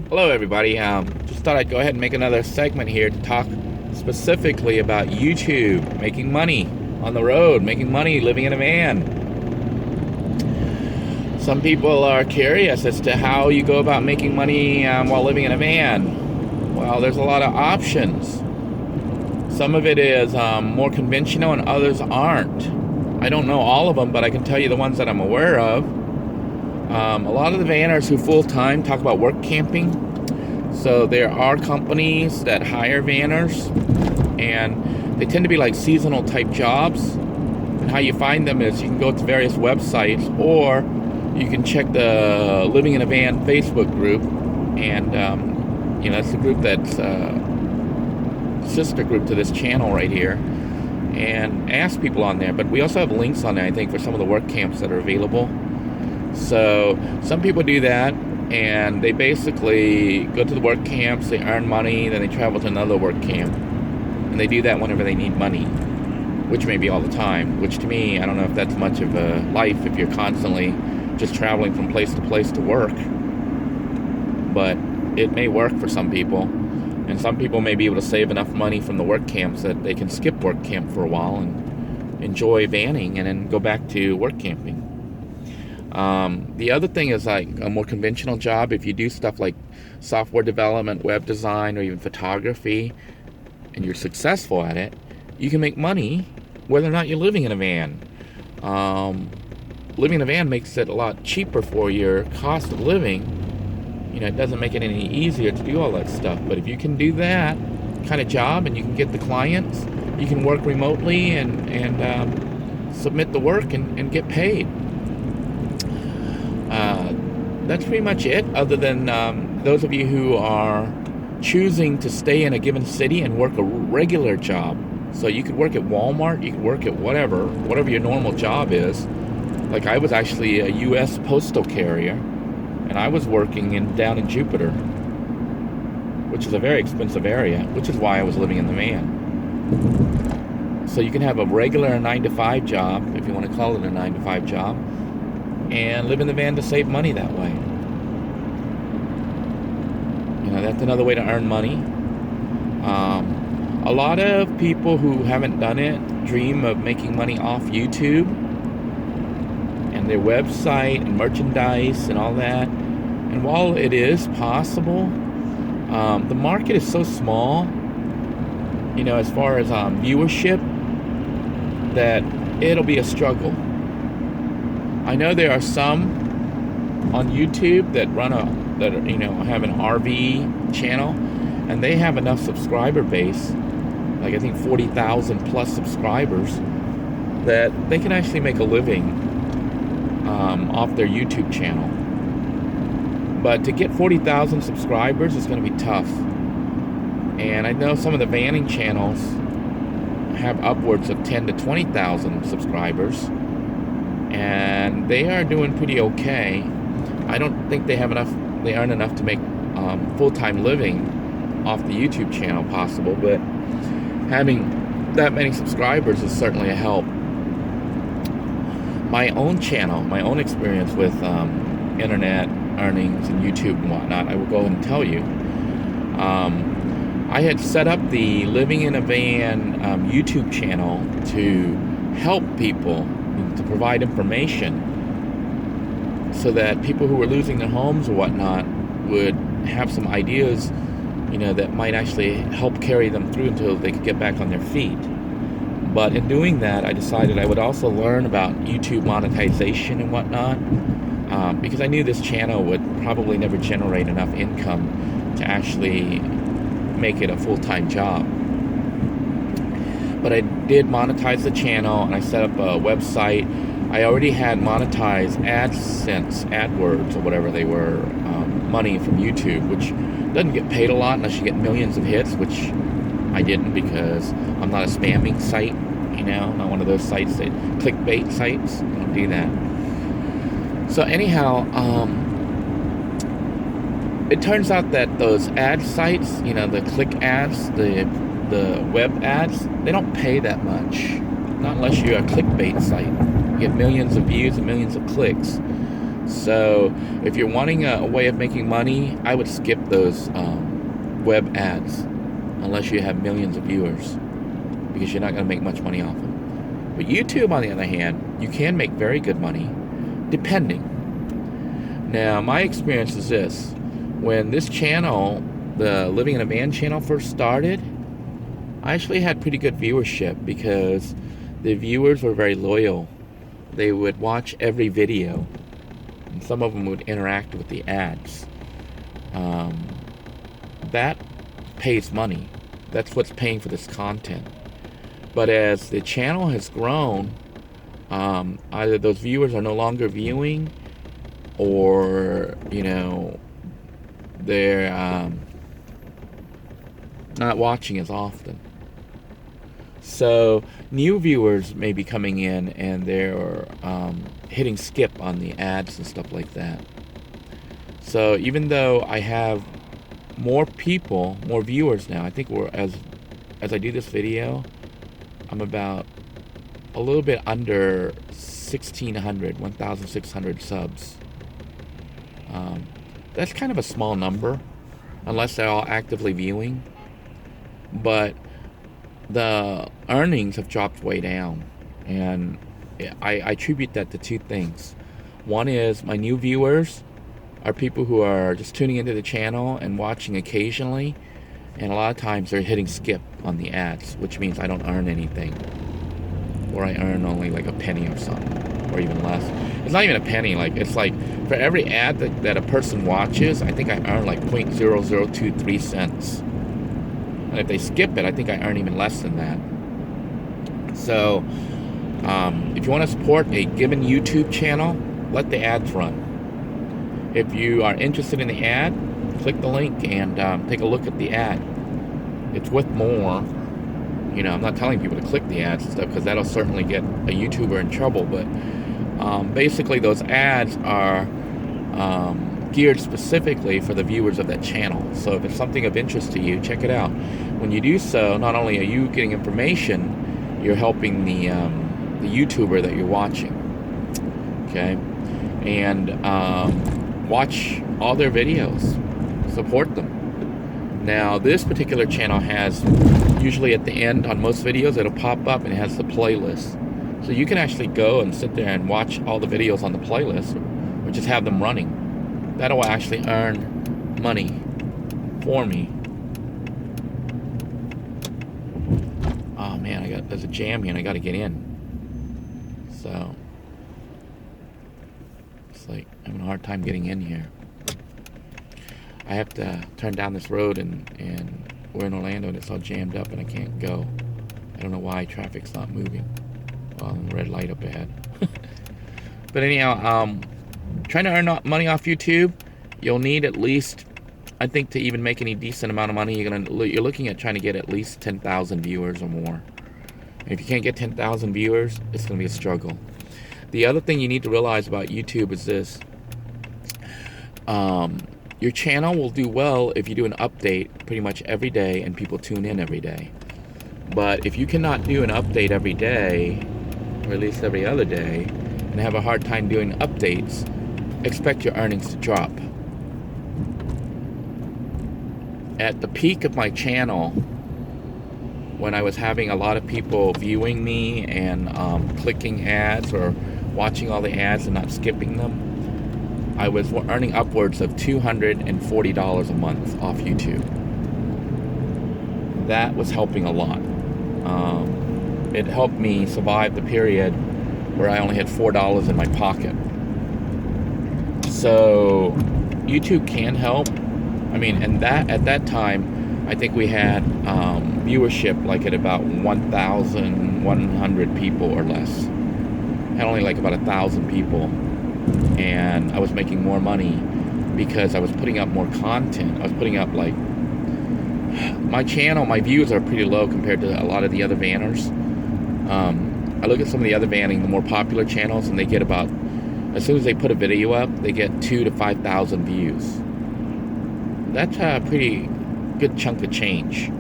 Hello everybody, just thought I'd go ahead and make another segment here to talk specifically about YouTube, making money on the road, making money living in a van. Some people are curious as to how you go about making money while living in a van. Well, there's a lot of options. Some of it is more conventional and others aren't. I don't know all of them, but I can tell you the ones that I'm aware of. A lot of the vanners who full-time talk about work camping. So there are companies that hire vanners, and they tend to be like seasonal type jobs. And how you find them is you can go to various websites, or you can check the Living in a Van Facebook group. And it's a group that's sister group to this channel right here, and ask people on there. But we also have links on there, I think, for some of the work camps that are available. So some people do that, and they basically go to the work camps, they earn money, then they travel to another work camp, and they do that whenever they need money, which may be all the time, which to me, I don't know if that's much of a life if you're constantly just traveling from place to work. But it may work for some people, and some people may be able to save enough money from the work camps that they can skip work camp for a while and enjoy vanning and then go back to work camping. The other thing is like a more conventional job. If you do stuff like software development, web design, or even photography, and you're successful at it, you can make money whether or not you're living in a van. Living in a van makes it a lot cheaper for your cost of living. It doesn't make it any easier to do all that stuff. But if you can do that kind of job and you can get the clients, you can work remotely and submit the work and get paid. That's pretty much it, other than those of you who are choosing to stay in a given city and work a regular job. So you could work at Walmart, you could work at whatever your normal job is. Like I was actually a U.S. postal carrier, and I was working down in Jupiter, which is a very expensive area, which is why I was living in the van. So you can have a regular 9-to-5 job, if you want to call it a 9-to-5 job, and live in the van to save money that way. That's another way to earn money. A lot of people who haven't done it dream of making money off YouTube and their website and merchandise and all that. And while it is possible, the market is so small, as far as viewership, that it'll be a struggle. I know there are some on YouTube that have an RV channel, and they have enough subscriber base, like I think 40,000 plus subscribers, that they can actually make a living off their YouTube channel. But to get 40,000 subscribers is going to be tough. And I know some of the vanning channels have upwards of 10 to 20,000 subscribers, and they are doing pretty okay. I don't think they earn enough to make full-time living off the YouTube channel possible, but having that many subscribers is certainly a help. My own channel, my own experience with internet earnings and YouTube and whatnot, I will go ahead and tell you. I had set up the Living in a Van YouTube channel to help people, to provide information, so that people who were losing their homes or whatnot would have some ideas, that might actually help carry them through until they could get back on their feet. But in doing that, I decided I would also learn about YouTube monetization and whatnot, because I knew this channel would probably never generate enough income to actually make it a full-time job. But I did monetize the channel, and I set up a website. I already had monetized AdWords or whatever they were, money from YouTube, which doesn't get paid a lot unless you get millions of hits, which I didn't, because I'm not a spamming site, not one of those sites that clickbait sites. I don't do that. So anyhow, it turns out that those ad sites, the click ads, the web ads, they don't pay that much, not unless you're a clickbait site. You get millions of views and millions of clicks. So if you're wanting a way of making money, I would skip those web ads unless you have millions of viewers, because you're not going to make much money off them. But YouTube, on the other hand, you can make very good money, depending. Now, my experience is this. When this channel, the Living in a Van channel, first started, I actually had pretty good viewership because the viewers were very loyal. They would watch every video, and some of them would interact with the ads. That pays money. That's what's paying for this content. But as the channel has grown, either those viewers are no longer viewing, or they're not watching as often. So new viewers may be coming in and they're hitting skip on the ads and stuff like that. So even though I have more people, more viewers now, I think as I do this video, I'm about a little bit under 1,600 subs. That's kind of a small number, unless they're all actively viewing. But the earnings have dropped way down, and I attribute that to two things. One is my new viewers are people who are just tuning into the channel and watching occasionally, and a lot of times they're hitting skip on the ads, which means I don't earn anything, or I earn only like a penny or something, or even less. It's not even a penny. Like, it's like for every ad that a person watches, I think I earn like 0.0023 cents. And if they skip it, I think I earn even less than that. So if you want to support a given YouTube channel, let the ads run. If you are interested in the ad, click the link and take a look at the ad. It's worth more. I'm not telling people to click the ads and stuff, because that'll certainly get a YouTuber in trouble. But basically, those ads are geared specifically for the viewers of that channel. So if it's something of interest to you, check it out. When you do so, not only are you getting information, you're helping the YouTuber that you're watching. Okay? And watch all their videos. Support them. Now, this particular channel has, usually at the end on most videos, it'll pop up and it has the playlist. So you can actually go and sit there and watch all the videos on the playlist, or just have them running. That'll actually earn money for me. Oh man, there's a jam here and I gotta get in. So it's like I'm having a hard time getting in here. I have to turn down this road, and we're in Orlando and it's all jammed up and I can't go. I don't know why traffic's not moving. Well, the red light up ahead. But anyhow, trying to earn money off YouTube, you'll need at least, I think, to even make any decent amount of money, you're looking at trying to get at least 10,000 viewers or more. And if you can't get 10,000 viewers, it's going to be a struggle. The other thing you need to realize about YouTube is this. Your channel will do well if you do an update pretty much every day and people tune in every day. But if you cannot do an update every day, or at least every other day, and have a hard time doing updates, expect your earnings to drop. At the peak of my channel, when I was having a lot of people viewing me and clicking ads or watching all the ads and not skipping them, I was earning upwards of $240 a month off YouTube. That was helping a lot. It helped me survive the period where I only had $4 in my pocket. So YouTube can help. I mean, and at that time, I think we had viewership like at about 1,100 people or less. Had only like about 1,000 people, and I was making more money because I was putting up more content. I was putting up like my channel. My views are pretty low compared to a lot of the other vanners. I look at some of the other vanning, the more popular channels, and they get about, as soon as they put a video up, they get 2,000 to 5,000 views. That's a pretty good chunk of change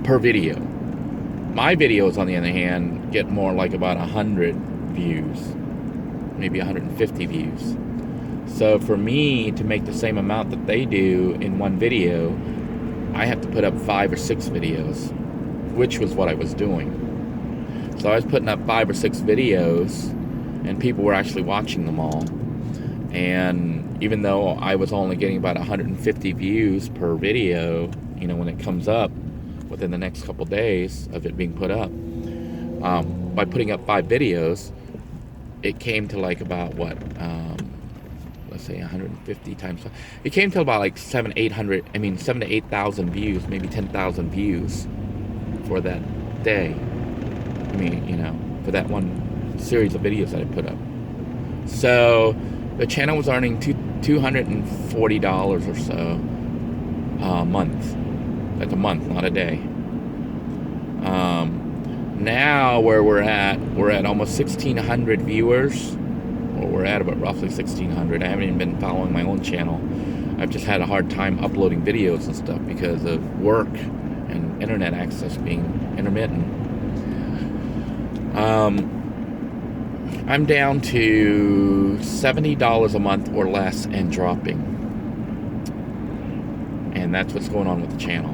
per video. My videos, on the other hand, get more like about 100 views. maybe 150 views. So for me to make the same amount that they do in one video, I have to put up 5 or 6 videos, which was what I was doing. So I was putting up 5 or 6 videos, and people were actually watching them all. And even though I was only getting about 150 views per video, you know, when it comes up within the next couple days of it being put up, by putting up 5 videos, it came to like about what, let's say 150 times. It came to about like 7 to 8,000 views, maybe 10,000 views for that day. I mean, you know, for that one series of videos that I put up. So the channel was earning $240 or so a month. That's a month, not a day. Now where we're at almost 1,600 viewers. Or we're at about roughly 1,600. I haven't even been following my own channel. I've just had a hard time uploading videos and stuff because of work and internet access being intermittent. I'm down to $70 a month or less and dropping. And that's what's going on with the channel.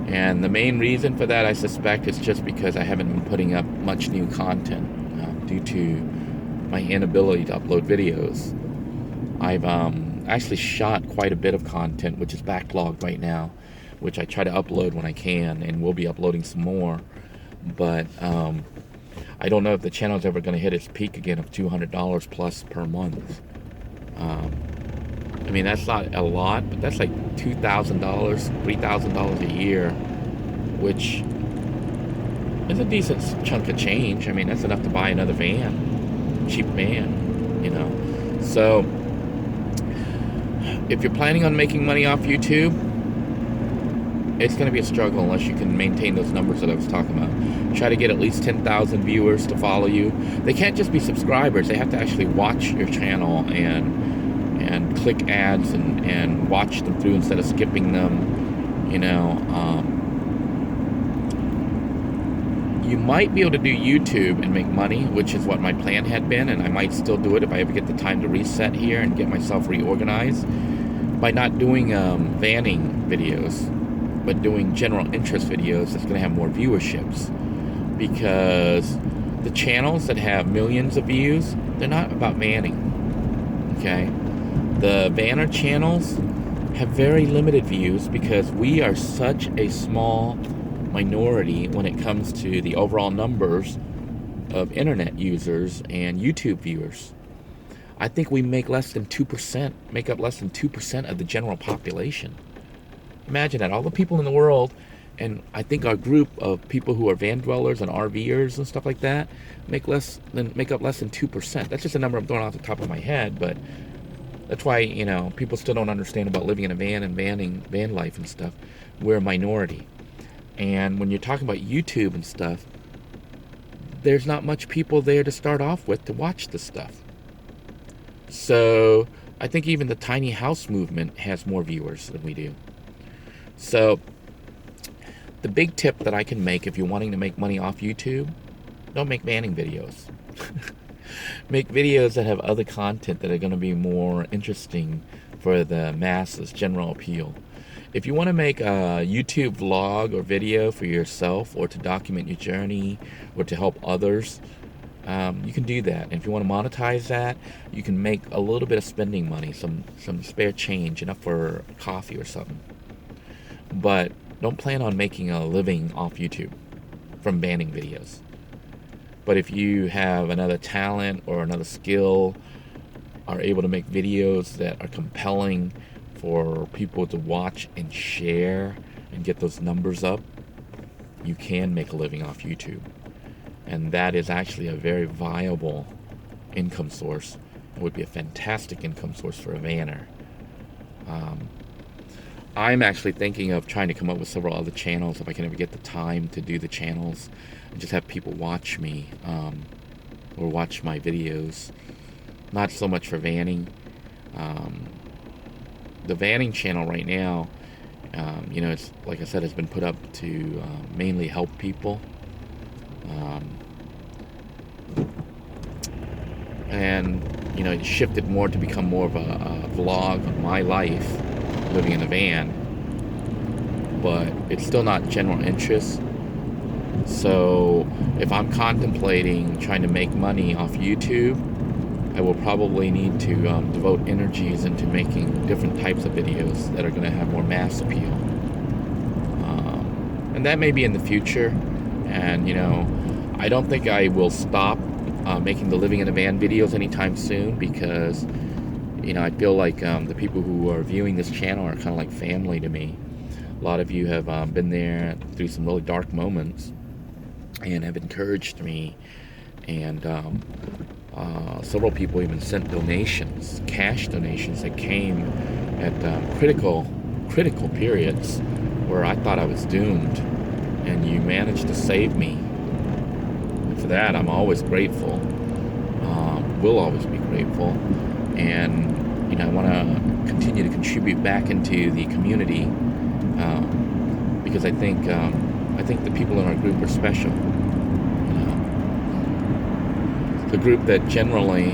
And the main reason for that, I suspect, is just because I haven't been putting up much new content due to my inability to upload videos. I've actually shot quite a bit of content, which is backlogged right now, which I try to upload when I can, and we'll be uploading some more. But I don't know if the channel is ever going to hit its peak again of $200 plus per month. I mean, that's not a lot, but that's like $2,000, $3,000 a year, which is a decent chunk of change. I mean, that's enough to buy another van, cheap van, you know. So if you're planning on making money off YouTube, it's going to be a struggle unless you can maintain those numbers that I was talking about. Try to get at least 10,000 viewers to follow you. They can't just be subscribers. They have to actually watch your channel and click ads and watch them through instead of skipping them, you know. You might be able to do YouTube and make money, which is what my plan had been, and I might still do it if I ever get the time to reset here and get myself reorganized, by not doing vanning videos, but doing general interest videos that's going to have more viewerships. Because the channels that have millions of views, they're not about vanning, okay? The vanner channels have very limited views because we are such a small minority when it comes to the overall numbers of internet users and YouTube viewers. I think we make less than 2%, make up less than 2% of the general population. Imagine that, all the people in the world, and I think our group of people who are van dwellers and RVers and stuff like that make up less than 2%. That's just a number I'm throwing off the top of my head, but that's why, you know, people still don't understand about living in a van and van life and stuff. We're a minority. And when you're talking about YouTube and stuff, there's not much people there to start off with to watch the stuff. So I think even the tiny house movement has more viewers than we do. So the big tip that I can make if you're wanting to make money off YouTube, don't make vanning videos. Make videos that have other content that are going to be more interesting for the masses, general appeal. If you want to make a YouTube vlog or video for yourself, or to document your journey, or to help others, you can do that. And if you want to monetize that, you can make a little bit of spending money, some spare change, enough for coffee or something. But don't plan on making a living off YouTube from banning videos. But if you have another talent or another skill, are able to make videos that are compelling for people to watch and share and get those numbers up, you can make a living off YouTube. And that is actually a very viable income source. It would be a fantastic income source for a vanner. I'm actually thinking of trying to come up with several other channels if I can ever get the time to do the channels and just have people watch me or watch my videos. Not so much for vanning. The vanning channel right now, you know, it's like I said, has been put up to mainly help people. and it shifted more to become more of a vlog of my life living in a van, but it's still not general interest. So if I'm contemplating trying to make money off YouTube, I will probably need to devote energies into making different types of videos that are going to have more mass appeal. And that may be in the future. And, I don't think I will stop making the living in a van videos anytime soon, because, I feel like the people who are viewing this channel are kind of like family to me. A lot of you have been there through some really dark moments and have encouraged me, and several people even sent donations, cash donations that came at critical periods where I thought I was doomed, and you managed to save me. And for that, I'm always grateful. Will always be grateful, and I want to continue to contribute back into the community, because I think the people in our group are special. The group that generally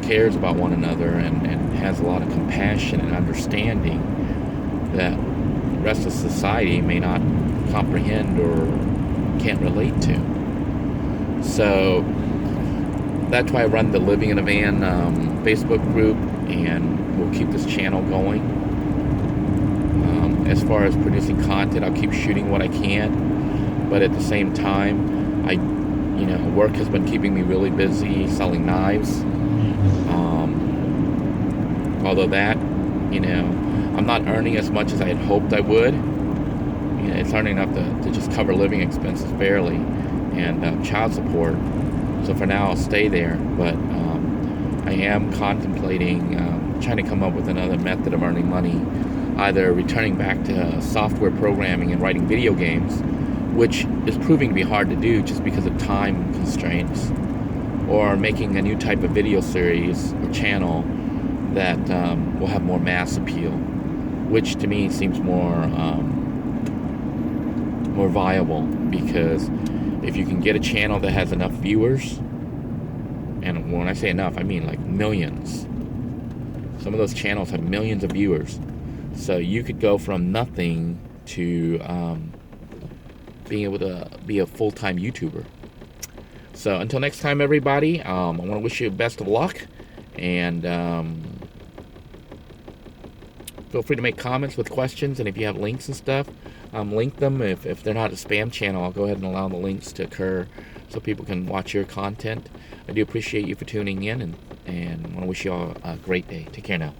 cares about one another and has a lot of compassion and understanding that the rest of society may not comprehend or can't relate to. So that's why I run the Living in a Van Facebook group, and we'll keep this channel going. As far as producing content, I'll keep shooting what I can, but at the same time, work has been keeping me really busy selling knives. Although that, I'm not earning as much as I had hoped I would. It's earning enough to just cover living expenses barely, and child support. So for now, I'll stay there. But I am contemplating trying to come up with another method of earning money, either returning back to software programming and writing video games, which is proving to be hard to do just because of time constraints, or making a new type of video series or channel that will have more mass appeal, which to me seems more viable, because if you can get a channel that has enough viewers, and when I say enough, I mean like millions. Some of those channels have millions of viewers, so you could go from nothing to being able to be a full-time YouTuber. So until next time, everybody, I want to wish you best of luck, and feel free to make comments with questions, and if you have links and stuff, link them. If they're not a spam channel, I'll go ahead and allow the links to occur so people can watch your content. I do appreciate you for tuning in, and want to wish you all a great day. Take care now.